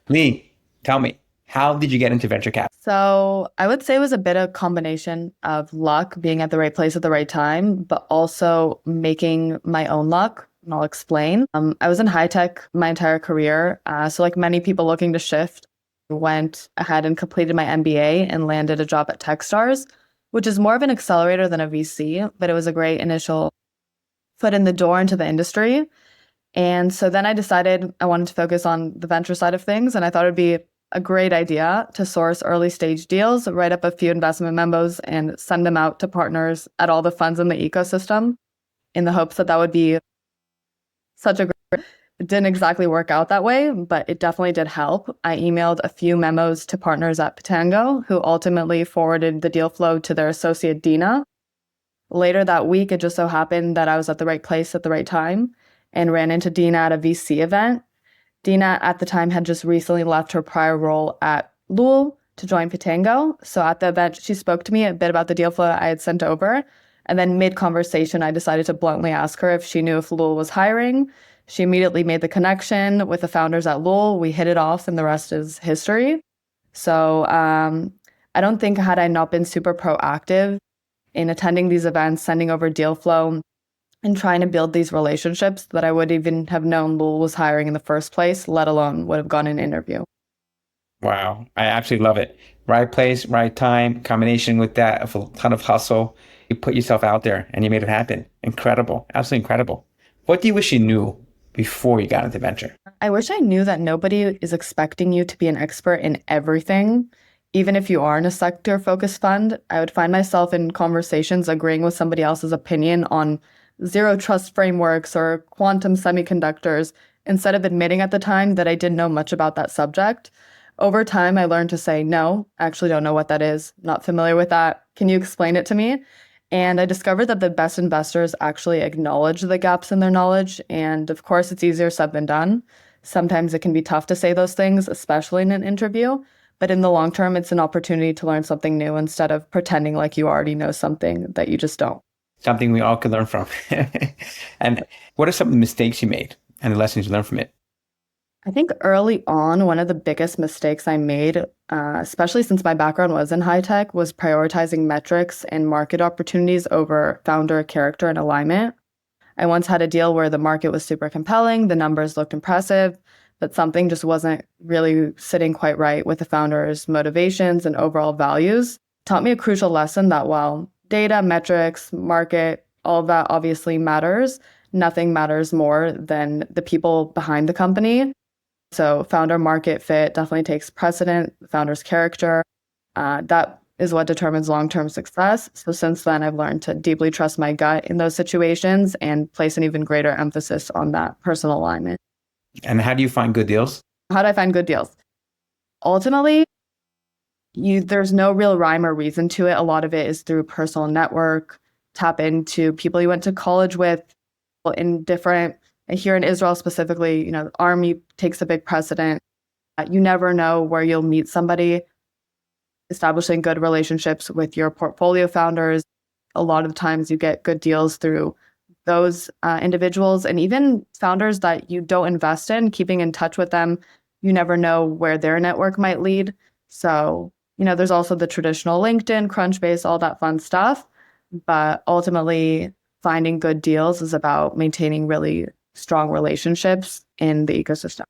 Lee, tell me, how did you get into venture capital? So I would say it was a bit of combination of luck, being at the right place at the right time, but also making my own luck. And I'll explain. I was in high tech my entire career. So like many people looking to shift, went ahead and completed my MBA and landed a job at Techstars, which is more of an accelerator than a VC, but it was a great initial foot in the door into the industry. And so then I decided I wanted to focus on the venture side of things. And I thought it'd be a great idea to source early stage deals, write up a few investment memos, and send them out to partners at all the funds in the ecosystem in the hopes that that would be such a great. It didn't exactly work out that way, but it definitely did help. I emailed a few memos to partners at Patango, who ultimately forwarded the deal flow to their associate Dina. Later that week, it just so happened that I was at the right place at the right time and ran into Dina at a VC event. Dina at the time had just recently left her prior role at Lool to join Patango. So at the event, she spoke to me a bit about the deal flow I had sent over. And then mid conversation, I decided to bluntly ask her if she knew if Lool was hiring. She immediately made the connection with the founders at Lool. We hit it off, and the rest is history. So I don't think had I not been super proactive in attending these events, sending over deal flow, and trying to build these relationships that I would even have known Lool was hiring in the first place, let alone would have gone in an interview. Wow, I absolutely love it. Right place, right time, combination with that of a ton of hustle. You put yourself out there and you made it happen. Incredible. Absolutely incredible. What do you wish you knew before you got into venture? I wish I knew that nobody is expecting you to be an expert in everything. Even if you are in a sector focused fund, I would find myself in conversations agreeing with somebody else's opinion on zero trust frameworks or quantum semiconductors instead of admitting at the time that I didn't know much about that subject. Over time, I learned to say, no, I actually don't know what that is. Not familiar with that. Can you explain it to me? And I discovered that the best investors actually acknowledge the gaps in their knowledge. And of course, it's easier said than done. Sometimes it can be tough to say those things, especially in an interview. But in the long term, it's an opportunity to learn something new instead of pretending like you already know something that you just don't. Something we all could learn from. And what are some of the mistakes you made and the lessons you learned from it? I think early on, one of the biggest mistakes I made, especially since my background was in high tech, was prioritizing metrics and market opportunities over founder character and alignment. I once had a deal where the market was super compelling, the numbers looked impressive, but something just wasn't really sitting quite right with the founder's motivations and overall values. Taught me a crucial lesson that while data, metrics, market, all of that obviously matters, nothing matters more than the people behind the company. So founder market fit definitely takes precedent, founder's character. That is what determines long-term success. So since then, I've learned to deeply trust my gut in those situations and place an even greater emphasis on that personal alignment. And how do you find good deals? How do I find good deals? Ultimately, there's no real rhyme or reason to it. A lot of it is through personal network, tap into people you went to college with in different, here in Israel specifically, the army takes a big precedent. You never know where you'll meet somebody. Establishing good relationships with your portfolio founders. A lot of times you get good deals through those individuals and even founders that you don't invest in, keeping in touch with them. You never know where their network might lead. So, there's also the traditional LinkedIn, Crunchbase, all that fun stuff. But ultimately, finding good deals is about maintaining really strong relationships in the ecosystem.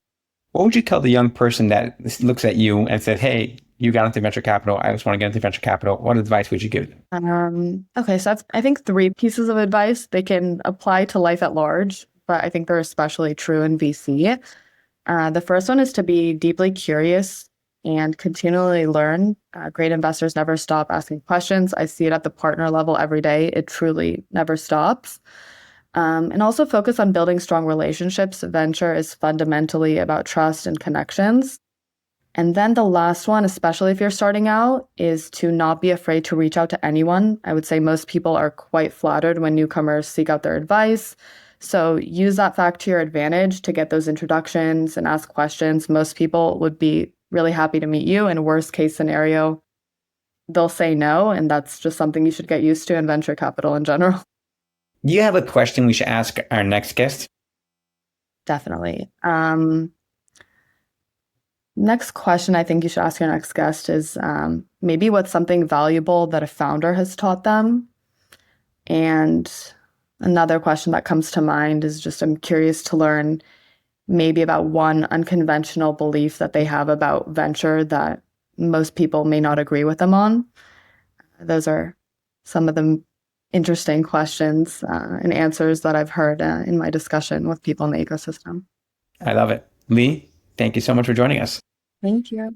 What would you tell the young person that looks at you and said, "Hey, you got into venture capital. I just want to get into venture capital." What advice would you give them? Okay, so that's, I think, three pieces of advice. They can apply to life at large, but I think they're especially true in VC. The first one is to be deeply curious and continually learn. Great investors never stop asking questions. I see it at the partner level every day. It truly never stops. And also focus on building strong relationships. Venture is fundamentally about trust and connections. And then the last one, especially if you're starting out, is to not be afraid to reach out to anyone. I would say most people are quite flattered when newcomers seek out their advice. So use that fact to your advantage to get those introductions and ask questions. Most people would be really happy to meet you. In worst case scenario, they'll say no. And that's just something you should get used to in venture capital in general. Do you have a question we should ask our next guest? Definitely. Next question I think you should ask your next guest is maybe what's something valuable that a founder has taught them? And another question that comes to mind is just I'm curious to learn maybe about one unconventional belief that they have about venture that most people may not agree with them on. Those are some of the interesting questions and answers that I've heard in my discussion with people in the ecosystem. I love it. Lee, thank you so much for joining us. Thank you.